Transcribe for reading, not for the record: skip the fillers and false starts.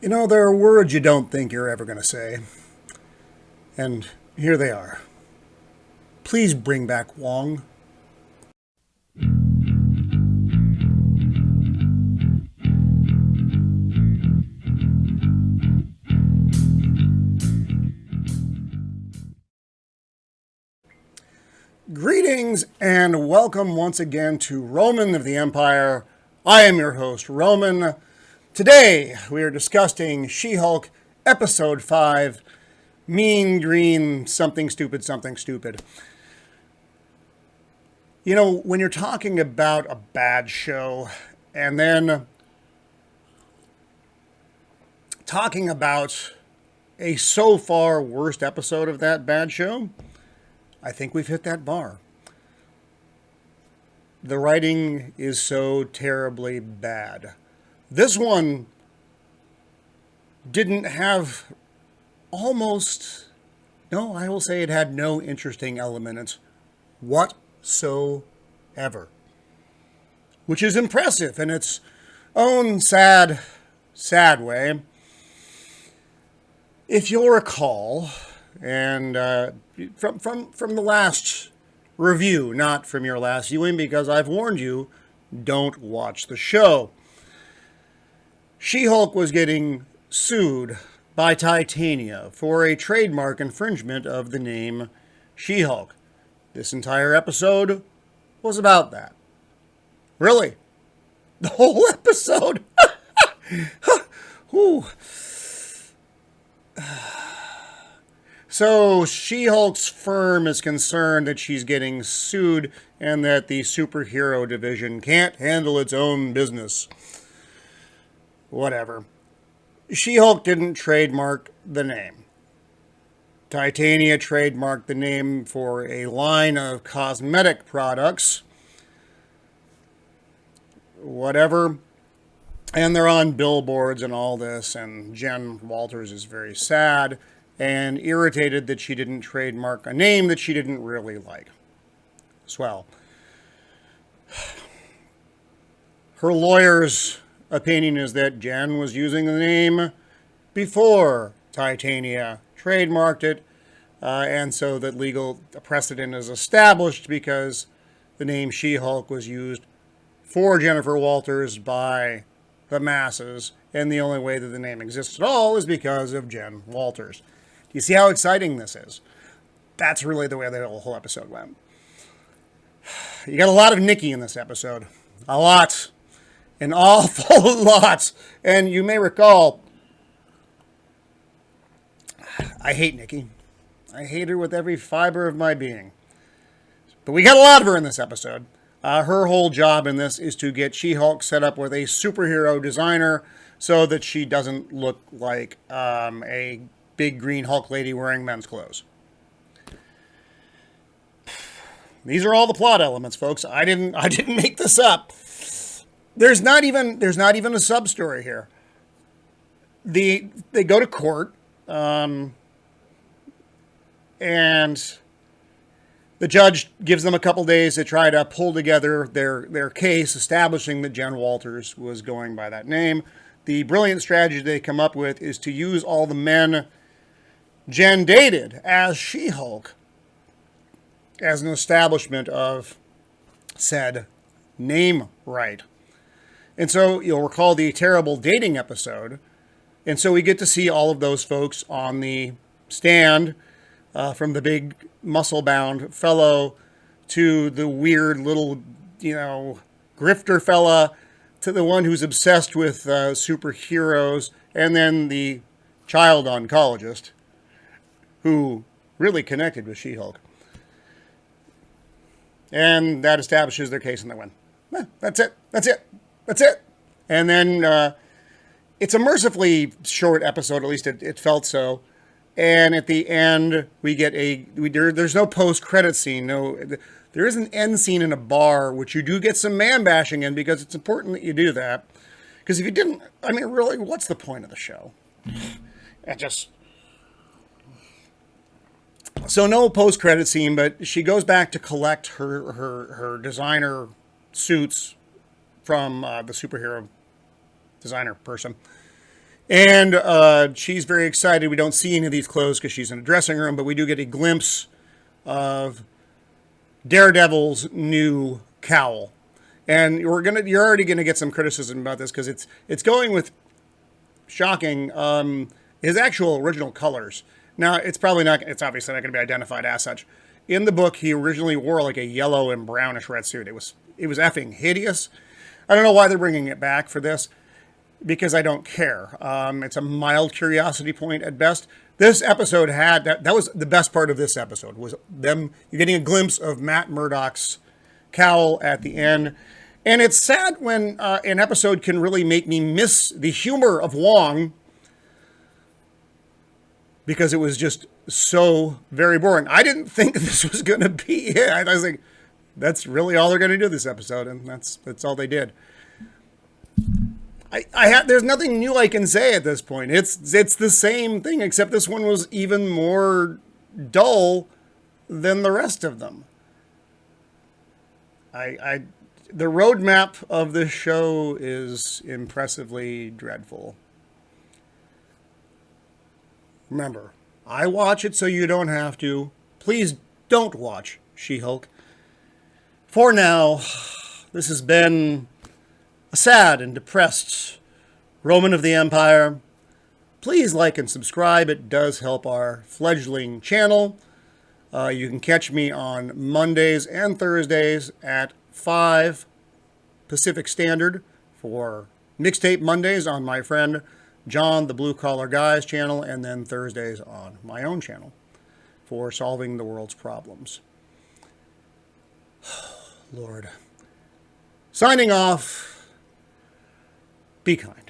You know, there are words you don't think you're ever going to say. And here they are. Please bring back Wong. Greetings and welcome once again to Roman of the Empire. I am your host, Roman. Today we are discussing She-Hulk Episode 5, Mean Green Something Stupid, Something Stupid. You know, when you're talking about a bad show and then talking about a so far worst episode of that bad show, I think we've hit that bar. The writing is so terribly bad. This one didn't have almost, no, I will say it had no interesting element whatsoever. Which is impressive in its own sad way. If you'll recall, and from the last review, not from your last viewing, because I've warned you, don't watch the show. She-Hulk was getting sued by Titania for a trademark infringement of the name She-Hulk. This entire episode was about that. Really? The whole episode? Ooh. So She-Hulk's firm is concerned that she's getting sued and that the superhero division can't handle its own business. Whatever. She-Hulk didn't trademark the name. Titania trademarked the name for a line of cosmetic products. Whatever. And they're on billboards and all this, and Jenn Walters is very sad and irritated that she didn't trademark a name that she didn't really like. Swell. Her lawyer's opinion is that Jenn was using the name before Titania trademarked it, and so that legal precedent is established because the name She-Hulk was used for Jennifer Walters by the masses, and the only way that the name exists at all is because of Jenn Walters. Do you see how exciting this is? That's really the way the whole episode went. You got a lot of Nicki in this episode. A lot. An awful lot. And you may recall, I hate Nicki. I hate her with every fiber of my being. But we got a lot of her in this episode. Her whole job in this is to get She-Hulk set up with a superhero designer so that she doesn't look like a big green Hulk lady wearing men's clothes. These are all the plot elements, folks. I didn't make this up. There's not even a sub story here. They go to court, and the judge gives them a couple days to try to pull together their case, establishing that Jenn Walters was going by that name. The brilliant strategy they come up with is to use all the men Jenn dated as She-Hulk as an establishment of said name right. And so you'll recall the terrible dating episode. And so we get to see all of those folks on the stand, from the big muscle-bound fellow to the weird little, grifter fella to the one who's obsessed with superheroes, and then the child oncologist who really connected with She-Hulk. And that establishes their case and they win. That's it. And then it's a mercifully short episode, at least it felt so. And at the end, we get there's no post-credit scene. There is an end scene in a bar, which you do get some man bashing in because it's important that you do that. Because if you didn't, really, what's the point of the show? So no post-credit scene, but she goes back to collect her designer suits from the superhero designer person. And she's very excited. We don't see any of these clothes because she's in a dressing room, but we do get a glimpse of Daredevil's new cowl. And you're already gonna get some criticism about this because it's going with shocking his actual original colors. Now it's obviously not going to be identified as such. In the book, he originally wore like a yellow and brownish red suit. It was effing hideous. I don't know why they're bringing it back for this, because I don't care. It's a mild curiosity point at best. This episode had that was the best part of this episode, was them, you're getting a glimpse of Matt Murdock's cowl at the end. And it's sad when an episode can really make me miss the humor of Wong, because it was just so very boring. I didn't think this was going to be it. I was like, that's really all they're going to do this episode, and that's all they did. There's nothing new I can say at this point. It's the same thing, except this one was even more dull than the rest of them. The roadmap of this show is impressively dreadful. Remember, I watch it so you don't have to. Please don't watch She-Hulk. For now, this has been a sad and depressed Roman of the Empire. Please like and subscribe. It does help our fledgling channel. You can catch me on Mondays and Thursdays at 5 Pacific Standard for Mixtape Mondays on my friend John, the Blue Collar Guys channel, and then Thursdays on my own channel for solving the world's problems. Lord. Signing off. Be kind.